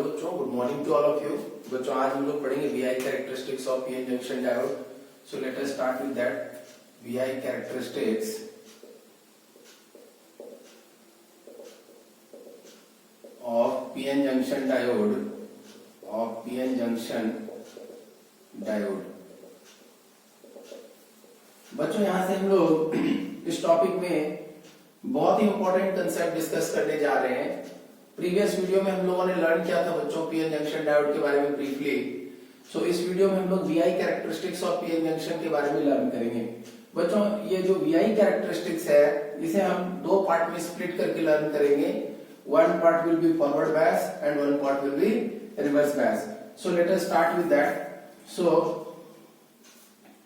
Hello बच्चों, good morning to all of you. बच्चों आज हम लोग पढ़ेंगे VI characteristics of PN junction diode. So let us start with that. VI characteristics of PN junction diode बच्चों यहां से हम लोग इस टॉपिक में बहुत ही इंपॉर्टेंट कंसेप्ट डिस्कस करने जा रहे हैं। प्रीवियस वीडियो में हम लोगों ने लर्न किया था बच्चों पीएन जंक्शन डायोड के बारे में ब्रीफली। सो इस वीडियो में हम लोग VI characteristics of PN junction के बारे में लर्न करेंगे। बच्चों ये जो वीआई कैरेक्टरिस्टिक्स है इसे हम दो पार्ट में स्प्लिट करके लर्न करेंगे। One part will be forward bias and one part will be reverse bias. So let us start with that. So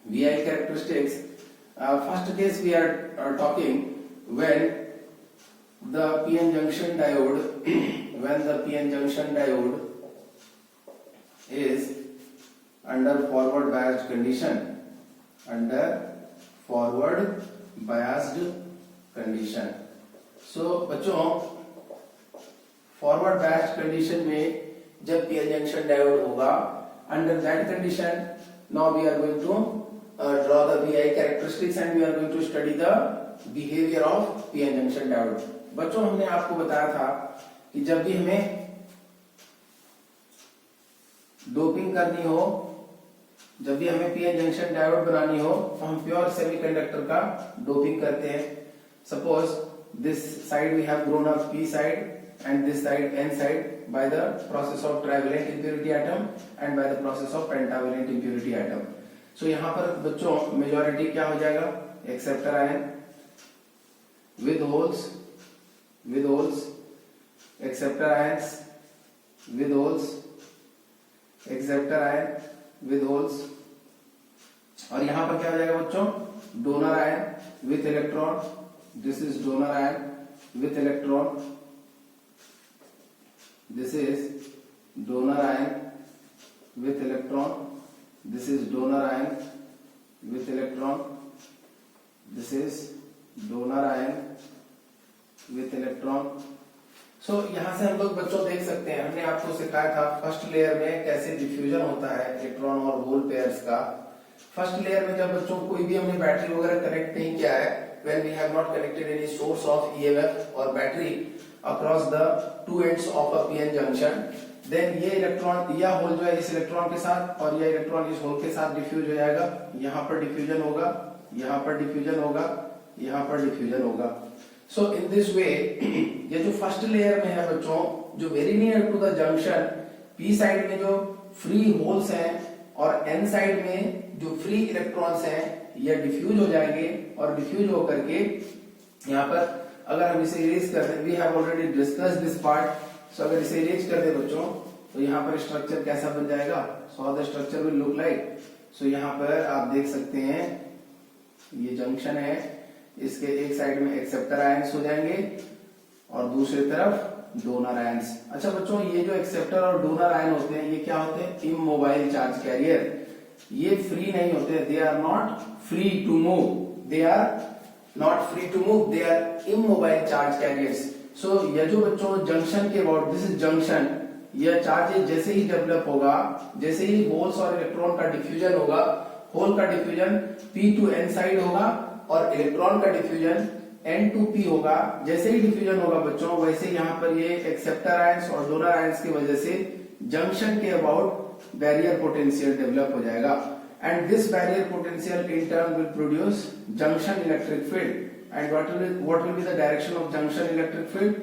VI characteristics, first case we are talking when the PN junction diode is under forward biased condition, so बच्चों forward biased condition में जब PN junction diode होगा, under that condition now we are going to draw the VI characteristics and we are going to study the behavior of PN junction diode। बच्चों हमने आपको बताया था कि जब भी हमें डोपिंग करनी हो, जब भी हमें PN junction diode बनानी हो तो हम प्योर सेमीकंडक्टर का डोपिंग करते हैं। Suppose this side we have grown up P side and this side N side by the process of trivalent impurity atom and by the process of pentavalent impurity atom। सो यहाँ पर बच्चों majority क्या हो जाएगा, acceptor ion with holes, acceptor ions with holes, acceptor ion with holes. और यहाँ पर क्या हो जाएगा बच्चों, donor ion with electron, this is donor ion with electron, this is donor ion with electron, this is donor ion with electron, this is donor ion with electron। so यहाँ से हम लोग बच्चों देख सकते हैं, हमने आपको सिखाया था फर्स्ट लेयर में कैसे डिफ्यूजन होता है इलेक्ट्रॉन और होल पेयर्स का। फर्स्ट लेयर में जब बच्चों कोई भी हमने बैटरी वगैरह कनेक्ट नहीं किया है, when we have not connected any source of EMF or battery across the two ends of a PN junction, then ये इलेक्ट्रॉन या होल जो है इस इलेक्ट्रॉन के साथ और ये इलेक्ट्रॉन इस होल के साथ डिफ्यूज हो जाएगा। यहाँ पर डिफ्यूजन होगा, यहाँ पर डिफ्यूजन होगा, यहाँ पर डिफ्यूजन होगा। सो इन दिस वे ये जो फर्स्ट लेयर में है बच्चों, जो very near to the junction, P side में जो फ्री होल्स हैं और एन साइड में जो फ्री इलेक्ट्रॉन्स हैं, ये डिफ्यूज हो जाएंगे और डिफ्यूज होकर के यहाँ पर अगर हम इसे इरेज कर दें, we have already discussed this part. So अगर इसे इरेज कर दे बच्चों तो यहाँ पर स्ट्रक्चर कैसा बन जाएगा, so the structure will look like. So यहाँ पर आप देख सकते हैं ये जंक्शन है, इसके एक साइड में एक्सेप्टर आयंस हो जाएंगे और दूसरी तरफ डोनर आयंस। अच्छा बच्चों ये जो एक्सेप्टर और डोनर आयन होते हैं ये क्या होते हैं, इमोबाइल चार्ज कैरियर। ये फ्री नहीं होते, they are not free to move, they are immobile charge carriers. So ये जो बच्चों जंक्शन के अबाउट, दिस इज जंक्शन, यह चार्ज जैसे ही डेवलप होगा, जैसे ही होल्स और इलेक्ट्रॉन का डिफ्यूजन होगा, होल का diffusion P to N side होगा और इलेक्ट्रॉन का डिफ्यूजन N to P होगा। जैसे ही डिफ्यूजन होगा बच्चों वैसे यहाँ पर ये एक्सेप्टर आयंस और डोनर आयंस की वजह से जंक्शन के अबाउट बैरियर पोटेंशियल डेवलप हो जाएगा and this barrier potential in turn will produce junction electric field. And what will be the direction of junction electric field?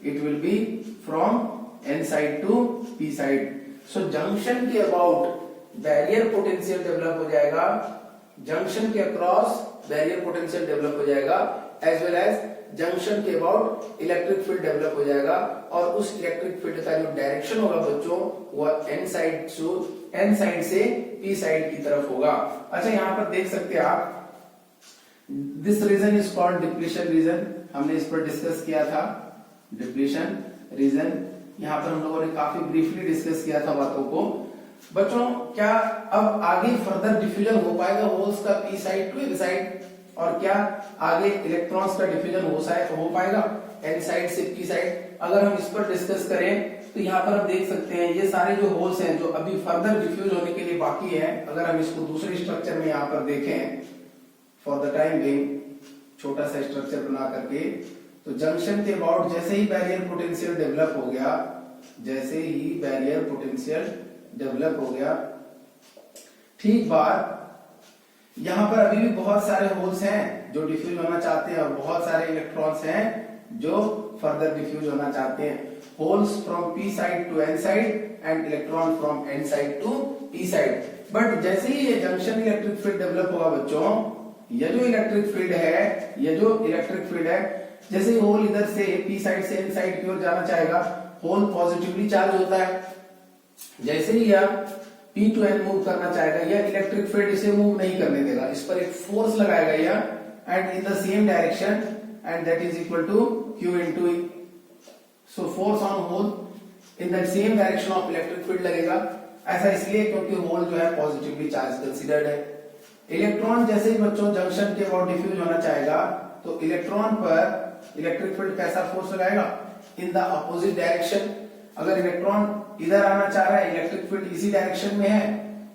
It will be from N side to P side. So junction के about barrier potential develop हो जाएगा, junction के across barrier potential develop हो जाएगा, as well as junction के about electric field develop हो जाएगा और उस electric field का जो direction होगा बच्चों वह N side से P side की तरफ होगा। अच्छा यहाँ पर देख सकते हैं आप, this region is called depletion region, हमने इस पर डिस्कस किया था डिप्लीशन रीजन। यहाँ पर हम लोगों ने काफी ब्रीफली डिस्कस किया था बातों को। बच्चों क्या अब आगे फर्दर डिफ्यूजन हो पाएगा होल्स का P side to N side, और क्या आगे इलेक्ट्रॉन्स का डिफ्यूजन हो पाएगा N साइड से P साइड? अगर हम इस पर डिस्कस करें तो यहाँ पर हम देख सकते हैं ये सारे जो होल्स हैं जो अभी फर्दर डिफ्यूज होने के लिए बाकी है, अगर हम इसको दूसरे स्ट्रक्चर में यहाँ पर देखें फॉर द टाइम बिंग, छोटा सा स्ट्रक्चर बना करके, तो जंक्शन के अबाउट जैसे ही बैरियर पोटेंशियल डेवलप हो गया, जैसे ही बैरियर पोटेंशियल डेवलप हो गया, ठीक बात यहां पर अभी भी बहुत सारे होल्स हैं जो डिफ्यूज होना चाहते हैं और बहुत सारे इलेक्ट्रॉन्स हैं जो फर्दर डिफ्यूज होना चाहते हैं। Holes from P side to N side and electron from N side to P side. But जैसे ही ये जंक्शन इलेक्ट्रिक फील्ड डेवलप होगा बच्चों, ये जो इलेक्ट्रिक फील्ड है, ये जो इलेक्ट्रिक फील्ड है, जैसे ही होल इधर से पी साइड से एन साइड की ओर जाना चाहेगा, होल पॉजिटिवली चार्ज होता है। जैसे ही यह P टू N मूव करना चाहेगा, यह इलेक्ट्रिक फील्ड इसे मूव नहीं करने देगा, इस पर एक फोर्स लगाएगा यह, and in the same direction, and that is equal to Q into E। So force on hole in that same direction of electric field लगेगा। ऐसा इसलिए क्योंकि होल जो है पॉजिटिवली चार्ज कंसीडर्ड है। इलेक्ट्रॉन जैसे ही बच्चों जंक्शन के अबाउट डिफ्यूज होना चाहेगा, तो इलेक्ट्रॉन पर इलेक्ट्रिक फील्ड कैसा फोर्स लगाएगा? In the opposite direction. अगर इलेक्ट्रॉन इधर आना चाह रहा है, इलेक्ट्रिक फील्ड इसी डायरेक्शन में है,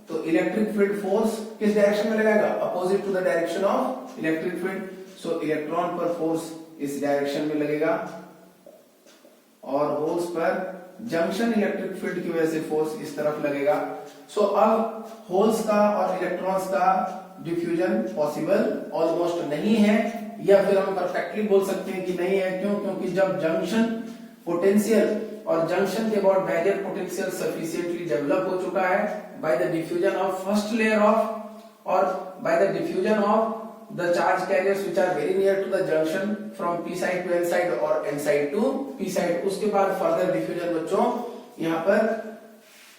तो इलेक्ट्रिक फील्ड फोर्स किस डायरेक्शन में लगाएगा? Opposite to the direction of electric field. So electron पर फोर्स इस डायरेक्शन में लगेगा और होल्स पर जंक्शन इलेक्ट्रिक फील्ड की वजह से फोर्स इस तरफ लगेगा। सो अब होल्स का और इलेक्ट्रॉन्स का डिफ्यूजन पॉसिबल ऑलमोस्ट नहीं है, या फिर हम परफेक्टली बोल सकते हैं कि नहीं है। क्यों? क्योंकि जब जंक्शन पोटेंशियल और जंक्शन के बाद बैरियर पोटेंशियल सफिशिएंटली डेवलप हो चुका है by the diffusion of first layer of और by the diffusion of the charge carriers which are very near to the junction from p side to n side और n side to p side, उसके बाद further diffusion बच्चों यहाँ पर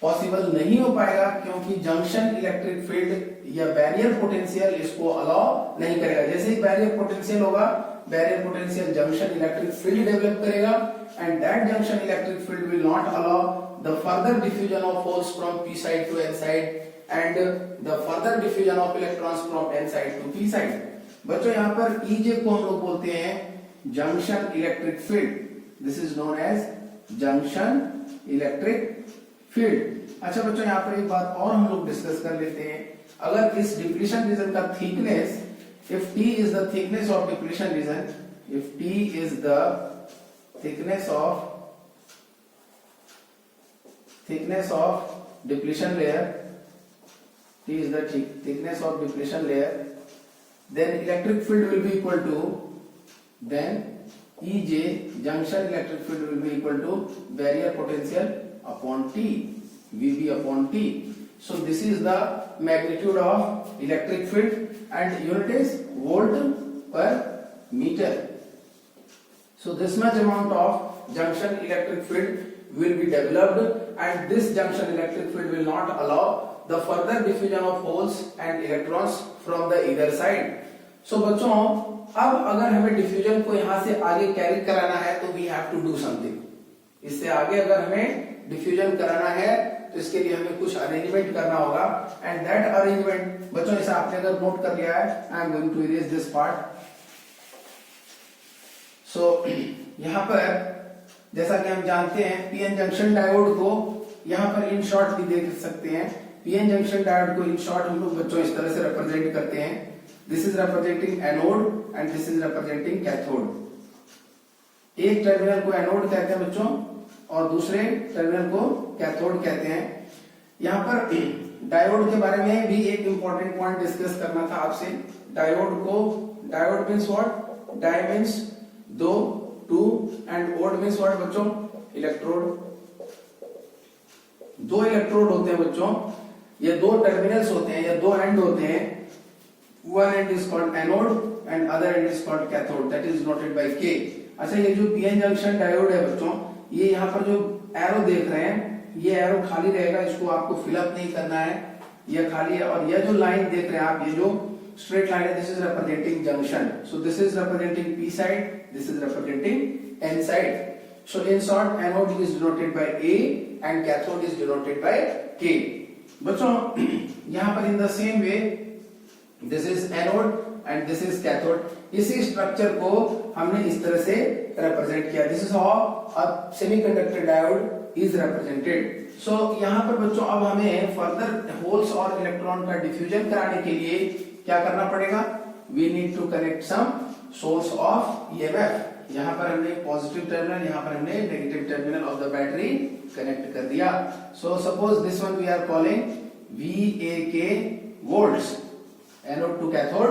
possible नहीं हो पाएगा, क्योंकि जंक्शन इलेक्ट्रिक फील्ड या बैरियर पोटेंशियल इसको अलाउ नहीं करेगा। जैसे ही बैरियर पोटेंशियल होगा, barrier potential junction electric field develop करेगा, and that junction electric field will not allow the further diffusion of holes from p side to n side and the further diffusion of electrons from n side to p side। बच्चों यहाँ पर EJ को हम लोग बोलते हैं junction electric field. This is known as junction electric field. अच्छा बच्चों यहाँ पर एक बात और हम लोग डिस्कस कर लेते हैं। अगर इस डिप्लीशन रीजन का thickness, if T is the thickness of depletion region, if T is the thickness of depletion layer, T is the thickness of depletion layer, then electric field will be equal to, then EJ junction electric field will be equal to barrier potential upon T, VB upon T. So this is the magnitude of electric field and unit is volt per meter. So this much amount of junction electric field will be developed, and this junction electric field will not allow the further diffusion of holes and electrons from the either side। So बच्चों अब अगर हमें diffusion को यहाँ से आगे carry कराना है तो we have to do something। इससे आगे अगर हमें डिफ्यूजन कराना है तो इसके लिए हमें कुछ अरेंजमेंट करना होगा, एंड दैट अरेंजमेंट बच्चों इसे आपने अगर नोट कर लिया है, I am going to erase this part. So यहाँ पर जैसा कि हम जानते हैं पीएन जंक्शन डायोड को यहाँ पर इन शॉर्ट भी देख सकते हैं। पीएन जंक्शन डायोड को इन शॉर्ट हम लोग बच्चों इस तरह से रिप्रेजेंट करते हैं। This is representing anode and this is representing cathode. एक टर्मिनल को एनोड कहते हैं बच्चों और दूसरे टर्मिनल को कैथोड कहते हैं। यहाँ पर डायोड के बारे में भी एक इंपॉर्टेंट पॉइंट डिस्कस करना था आपसे। Diode means what? Die means दो, two, and ode means what बच्चों? इलेक्ट्रोड। दो इलेक्ट्रोड होते हैं बच्चों, ये दो टर्मिनल्स होते हैं, ये दो एंड होते हैं। One and is called anode and other and is called cathode, that is noted bye के। अच्छा ये जो पीएन जंक्शन डायोड है बच्चों, ये यहाँ पर जो एरो देख रहे हैं, ये एरो खाली रहेगा, इसको आपको फिलअप नहीं करना है, ये खाली है। और ये जो लाइन देख रहे हैं आप, ये जो स्ट्रेट लाइन है, this is representing junction. So this is representing P side, this is representing N side. So in short, anode is denoted by A and cathode is denoted by K। बच्चों यहाँ पर in the same way, this is anode and this is cathode। इसी structure को हमने इस तरह से represent किया। This is how a semiconductor diode is represented. So यहाँ पर बच्चों अब हमें फर्दर होल्स और इलेक्ट्रॉन का डिफ्यूजन कराने के लिए क्या करना पड़ेगा? We need to connect some source of EMF. यहाँ पर हमने पॉजिटिव टर्मिनल, यहाँ पर हमने negative terminal of the battery connect कर दिया. So suppose this one we are calling VAK volts, anode to cathode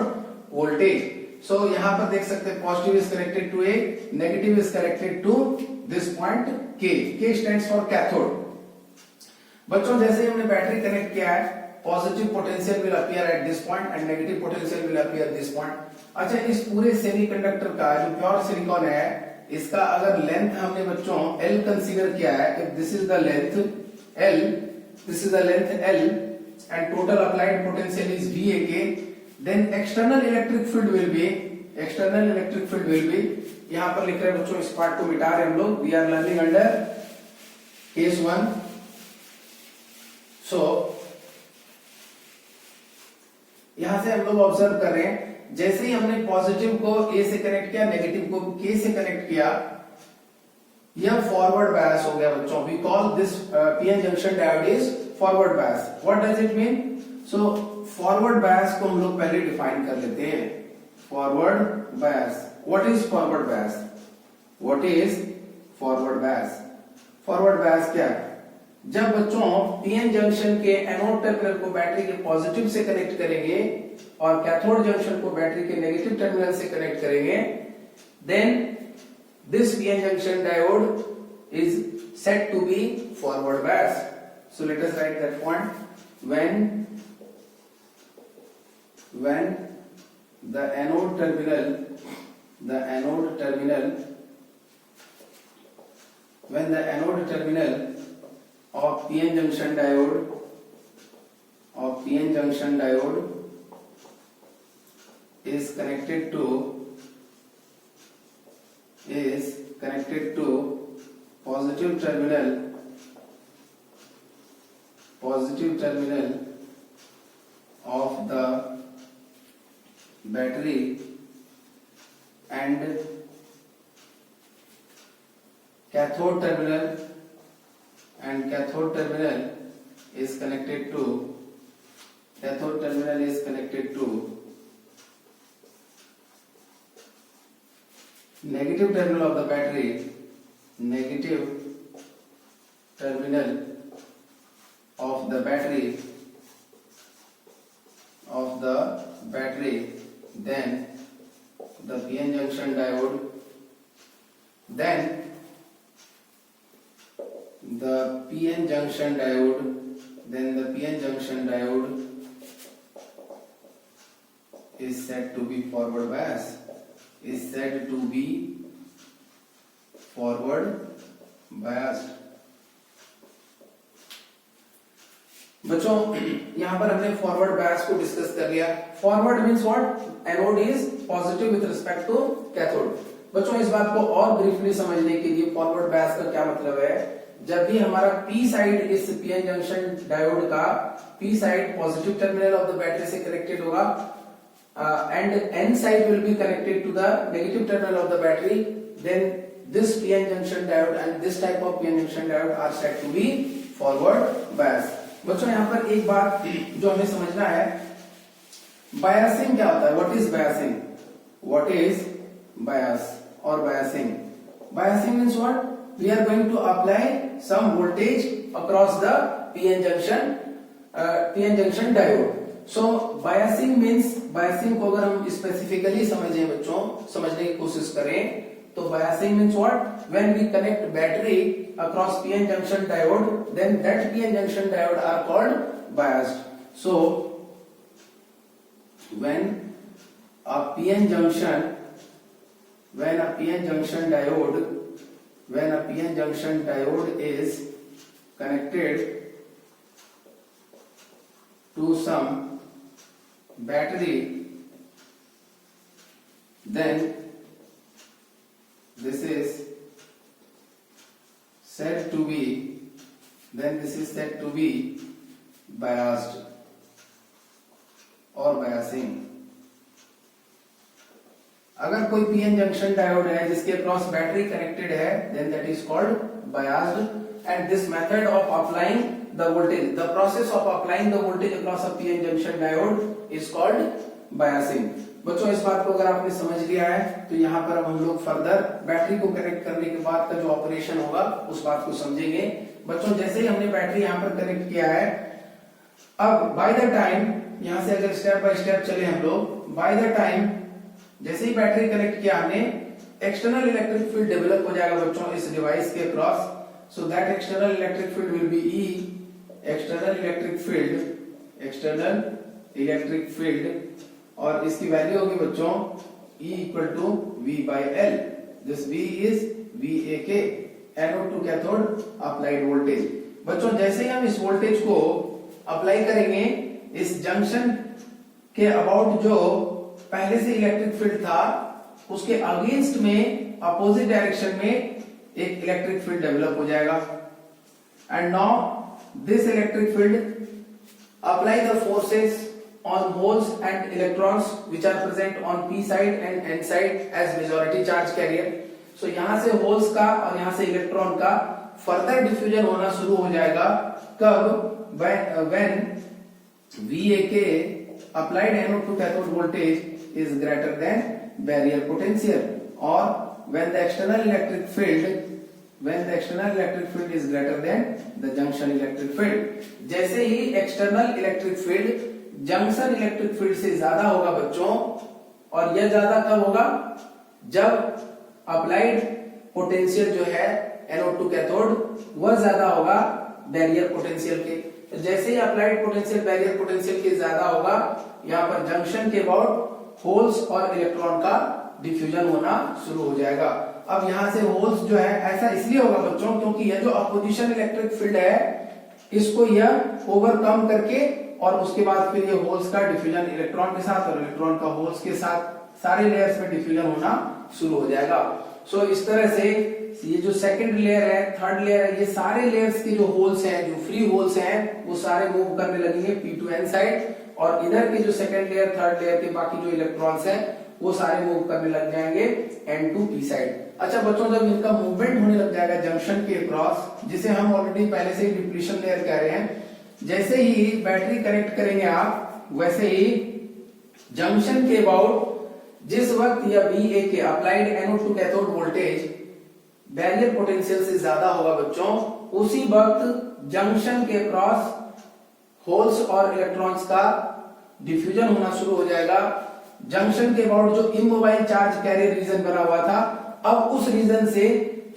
voltage. So यहाँ पर देख सकते हैं positive is connected to A, negative is connected to this point K. K stands for cathode. बच्चों जैसे ही हमने बैटरी कनेक्ट किया है, positive potential will appear at this point and negative potential will appear this point. अच्छा, इस पूरे semiconductor का जो प्योर सिलिकॉन है, इसका अगर लेंथ हमने बच्चों L कंसीडर किया है, if this is the length L, this is the length L and total applied potential is VAK, then external electric field will be यहाँ पर लिख रहे हैं बच्चों, इस पार्ट को मिटा रहे हम लोग. We are learning under case 1. So यहां से हम लोग ऑब्जर्व कर रहे हैं, जैसे ही हमने पॉजिटिव को A से कनेक्ट किया, नेगेटिव को K से कनेक्ट किया, यह फॉरवर्ड बायस हो गया बच्चों. We call this PN junction diode is forward bias. What does it mean? So forward bias को हम लोग पहले डिफाइन कर लेते हैं. Forward bias, what is forward bias? What is forward bias? Forward bias क्या है? जब बच्चों पीएन जंक्शन के एनोड टर्मिनल को बैटरी के पॉजिटिव से कनेक्ट करेंगे और कैथोड जंक्शन को बैटरी के नेगेटिव टर्मिनल से कनेक्ट करेंगे, then this PN junction diode is said to be forward bias. So let us write that point. When the anode terminal of PN junction diode is connected to positive terminal of the battery and cathode terminal is connected to negative terminal of the battery, then the PN junction diode is said to be forward bias. बच्चों यहाँ पर हमने forward bias को discuss कर लिया. Forward means what? Anode is positive with respect to cathode. बच्चों इस बात को और ब्रीफली समझने के लिए फॉरवर्ड बायस का क्या मतलब है? जब भी हमारा पी साइड इस पीएन जंक्शन डायोड का P side positive terminal of the battery से कनेक्टेड होगा and N side will be connected to the negative terminal of the battery, then this PN junction diode and this type of PN junction diode are said to be forward bias. बच्चों यहाँ पर एक बात जो हमें समझना है, biasing क्या होता है? What is biasing? What is bias or biasing? Biasing means what? We are going to apply some voltage across the PN junction diode. So biasing means, biasing को अगर हम स्पेसिफिकली समझें बच्चों, समझने की कोशिश करें, तो biasing means what? When we connect battery across PN junction diode, then that PN junction diode are called biased. So when a PN junction diode is connected to some battery, then this is said to be biased or biasing. अगर कोई PN junction diode है जिसके across battery connected है, then that is called biased and this method of applying the voltage, the process of applying the voltage across a PN junction diode is called biasing. बच्चों इस बात को अगर आपने समझ लिया है तो यहाँ पर अब हम लोग फर्दर बैटरी को कनेक्ट करने के बाद का जो ऑपरेशन होगा उस बात को समझेंगे। बच्चों जैसे ही हमने बैटरी यहाँ पर कनेक्ट किया है, अब बाय द टाइम यहाँ से अगर स्टेप बाय स्टेप चले हम लोग, बाय द टाइम जैसे ही बैटरी कनेक्ट किया हमने, एक्सटर्नल इलेक्ट्रिक फील्ड डेवलप हो जाएगा बच्चों इस डिवाइस के across. So that external electric field will be E, external electric field और इसकी वैल्यू होगी बच्चों E equal to V by L। This V is VAK, anode to cathode applied voltage. बच्चों जैसे ही हम इस वोल्टेज को अप्लाई करेंगे इस जंक्शन के अबाउट, जो पहले से इलेक्ट्रिक फील्ड था उसके अगेंस्ट में अपोजिट डायरेक्शन में एक इलेक्ट्रिक फील्ड डेवलप हो जाएगा। And now this electric field apply the forces on holes and electrons which are present on p side and n side as majority charge carrier। so यहाँ से holes का और यहाँ से इलेक्ट्रॉन का further diffusion होना शुरू हो जाएगा कब, when VAK applied anode to cathode voltage is greater than barrier potential, or when the external electric field is greater than the junction electric field। जैसे ही external electric field junction electric field से ज्यादा होगा बच्चों, और यह ज्यादा कब होगा, जब अप्लाइड पोटेंशियल जो है एनोड टू कैथोड वह ज्यादा होगा बैरियर पोटेंशियल के। तो जैसे ही अप्लाइड पोटेंशियल बैरियर पोटेंशियल के ज्यादा होगा, यहाँ पर जंक्शन के अबाउट होल्स और इलेक्ट्रॉन का डिफ्यूजन होना शुरू हो जाएगा। अब यहाँ से होल्स जो है, ऐसा इसलिए होगा बच्चों क्योंकि यह जो अपोजिशन इलेक्ट्रिक फील्ड है इसको यह ओवरकम करके और उसके बाद फिर ये होल्स का डिफ्यूजन इलेक्ट्रॉन के साथ और इलेक्ट्रॉन का होल्स के साथ सारे लेयर्स में डिफ्यूजन होना शुरू हो जाएगा। सो इस तरह से ये जो सेकंड लेयर है, थर्ड लेयर है, ये सारे लेयर्स के जो होल्स हैं, जो फ्री होल्स हैं, वो सारे मूव करने लगेंगे P to N साइड, और इधर के जो सेकंड लेयर थर्ड लेयर के बाकी जो इलेक्ट्रॉन्स हैं वो सारे मूव करने लग जाएंगे N to P साइड। अच्छा बच्चों, जब इनका मूवमेंट होने लग जाएगा जंक्शन के क्रॉस, जिसे हम ऑलरेडी पहले से डिप्लीशन लेयर कह रहे हैं, जैसे ही बैटरी कनेक्ट करेंगे आप, वैसे ही जंक्शन के अबाउट जिस वक्त यह VAK applied anode to cathode voltage barrier potential से ज्यादा होगा बच्चों, उसी वक्त जंक्शन के क्रॉस होल्स और इलेक्ट्रॉन्स का डिफ्यूजन होना शुरू हो जाएगा। जंक्शन के अबाउट जो इमोबाइल चार्ज कैरियर रीजन बना हुआ था, अब उस रीजन से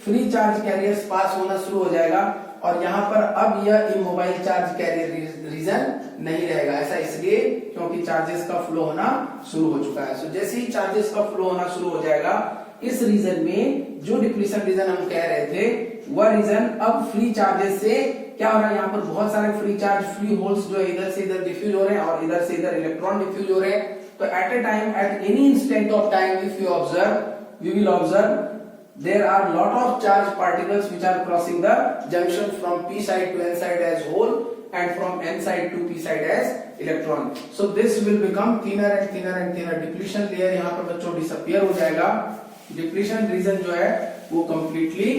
फ्री चार्ज कैरियर्स पास होना शुरू हो जाएगा, और यहाँ पर अब यह इमोबाइल चार्ज कैरियर रीजन नहीं रहेगा। ऐसा इसलिए क्योंकि चार्जेस का फ्लो होना शुरू हो चुका है। सो जैसे ही चार्जेस का फ्लो होना शुरू हो जाएगा, इस रीजन में जो डिप्लीशन रीजन हम कह रहे थे वह रीजन अब फ्री चार्जेस से क्या हो रहा है, यहाँ पर बहुत सारे फ्री चार्ज, फ्री होल्स जो है इधर से इधर डिफ्यूज हो रहे हैं और इधर से इधर इलेक्ट्रॉन डिफ्यूज हो रहे हैं। तो at a time, at any instant of time, if you observe, we will observe there are lot of charge particles which are crossing the junction from p side to n side as hole and from n side to p side as electron। so this will become thinner and thinner and thinner। depletion layer यहाँ पर बच्चों disappear हो जाएगा, depletion region जो है वो completely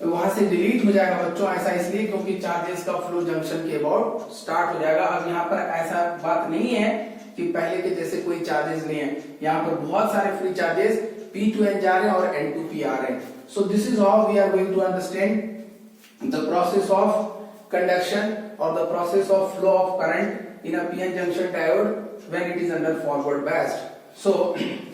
वहां से डिलीट हो जाएगा बच्चों। ऐसा इसलिए क्योंकि चार्जेस का फ्लो जंक्शन के अबाउट स्टार्ट हो जाएगा। अब यहाँ पर ऐसा बात नहीं है कि पहले के जैसे कोई चार्जेस नहीं है, यहाँ पर बहुत सारे free charges P to N जा रहे हैं और N to P आ रहे हैं। So this is how we are going to understand the process of conduction or the process of flow of current in a PN junction diode when it is under forward biased। So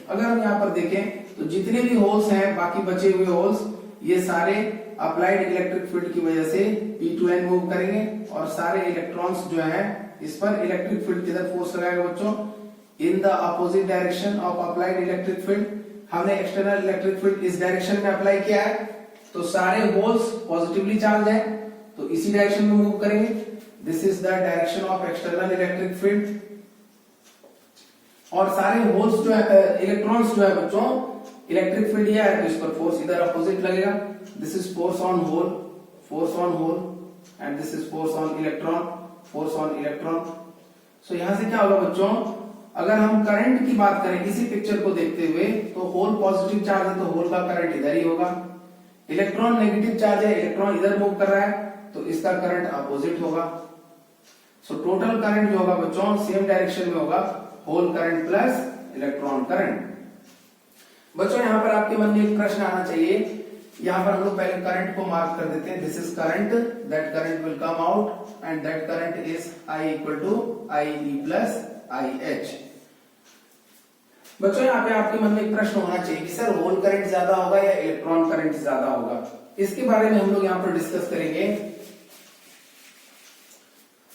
अगर हम यहाँ पर देखें तो जितने भी holes हैं, बाकी बचे हुए होल्स, ये सारे अप्लाइड इलेक्ट्रिक फील्ड की वजह से P to N मूव करेंगे, और सारे इलेक्ट्रॉन्स जो हैं इस पर इलेक्ट्रिक फील्ड किधर फोर्स लगाएगा बच्चों, in the opposite direction of applied electric field. हमने एक्सटर्नल इलेक्ट्रिक फील्ड इस डायरेक्शन में अप्लाई किया है, तो सारे होल्स पॉजिटिवली चार्ज है तो इसी डायरेक्शन में मूव करेंगे। This is the direction of external electric field, और सारे होल्स जो है, इलेक्ट्रॉन्स जो है बच्चों, इलेक्ट्रिक फील्ड यह है तो इस पर फोर्स इधर अपोजिट लगेगा। This is force on hole, and this is force on electron. So यहां से क्या होगा बच्चों, अगर हम करंट की बात करें इसी पिक्चर को देखते हुए, तो होल पॉजिटिव चार्ज है तो होल का करंट इधर ही होगा, इलेक्ट्रॉन नेगेटिव चार्ज है, इलेक्ट्रॉन इधर मूव कर रहा है, तो इसका करंट अपोजिट होगा। सो टोटल करंट जो होगा बच्चों सेम डायरेक्शन में होगा, hole current plus electron current. बच्चों यहाँ पर आपके मन में एक प्रश्न आना चाहिए, यहाँ पर हम लोग पहले करंट को मार्क कर देते हैं। This is current, that current will come out and that current is I equal to IE plus IH। बच्चों यहाँ पे आपके मन में एक प्रश्न होना चाहिए कि सर होल करंट ज्यादा होगा या इलेक्ट्रॉन करंट ज्यादा होगा। इसके बारे में हम लोग यहाँ पर डिस्कस करेंगे।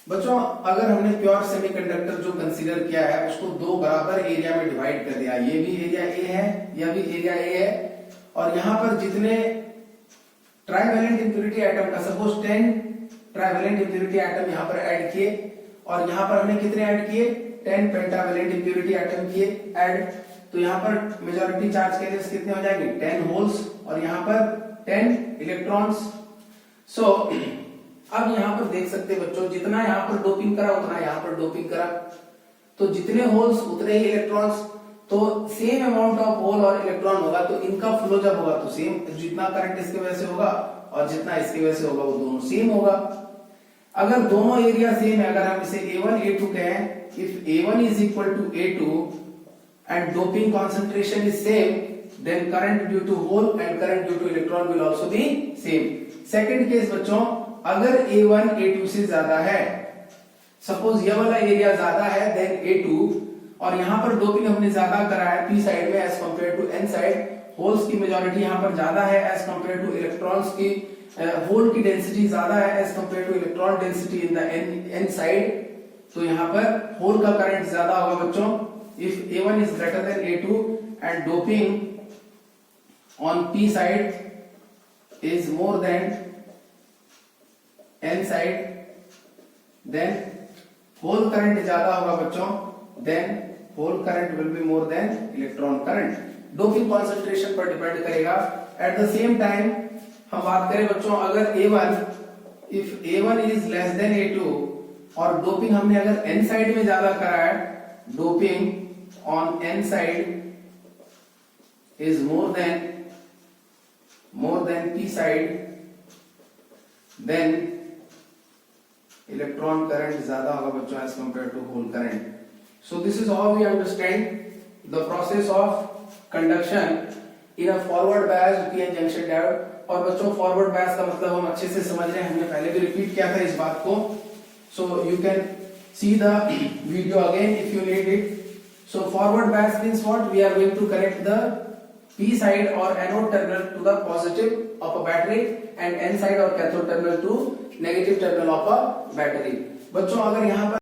बच्चों अगर हमने प्योर सेमीकंडक्टर जो कंसीडर किया है उसको दो बराबर एरिया में डिवाइड कर दिया, ये भी एरिया ए है, यह भी एरिया ए है, और यहां पर जितने ट्राइवेलेंट इंप्योरिटी एटम का सपोज 10 ट्राइवेलेंट इंप्योरिटी एटम यहां पर ऐड किए, और यहां पर हमने कितने ऐड किए 10 पेंटावेलेंट इंप्योरिटी एटम किए ऐड, तो यहां पर मेजॉरिटी चार्ज कैरियर्स कितने हो जाएंगे 10 होल्स और यहां पर 10 इलेक्ट्रॉन्स। सो अब यहां पर देख सकते हैं बच्चों जितना यहां पर डोपिंग करा उतना यहां पर डोपिंग करा, तो जितने होल्स उतने ही इलेक्ट्रॉन्स, तो सेम अमाउंट ऑफ होल और इलेक्ट्रॉन होगा, तो इनका फ्लो जब होगा तो सेम, जितना करंट इसके वजह से होगा और जितना इसकी वजह से होगा वो दोनों सेम होगा। अगर दोनों एरिया सेम है, अगर हम इसे A1 A2 कहें, if A1 is equal to A2 and doping concentration is same, then current due to hole and current due to electron will also be same। Second case बच्चों अगर A1 A2 से ज्यादा है, suppose यह वाला area ज्यादा है then A2 और यहां पर डोपिंग हमने ज्यादा करा है P साइड में as compare to N side, holes की मेजॉरिटी यहां पर ज्यादा है एज कंपेयर टू इलेक्ट्रॉन्स की, होल की डेंसिटी ज्यादा है as compare to electron density in the N side, तो यहां पर होल का करंट ज्यादा होगा बच्चों। If A1 is greater than A2 and doping on P side is more than N side, then hole current ज्यादा होगा बच्चों, then hole current will be more than electron current. Doping concentration पर depend करेगा। At the same time हम बात करें बच्चों अगर A1, if A1 is less than A2 और डोपिंग हमने अगर N साइड में ज्यादा करा है, doping on N side is more than P side, then electron current ज्यादा होगा बच्चों as compare to hole current. So this is how we understand the process of conduction in a forward biased p-n junction diode। और बच्चों forward bias का मतलब हम अच्छे से समझ रहे हैं, हमने पहले भी रिपीट किया था इस बात को। So you can see the video again if you need it। So forward bias means what? We are going to connect the p side or anode terminal to the positive of a battery and n side or cathode terminal to negative terminal of a battery। बच्चों अगर यहाँ पर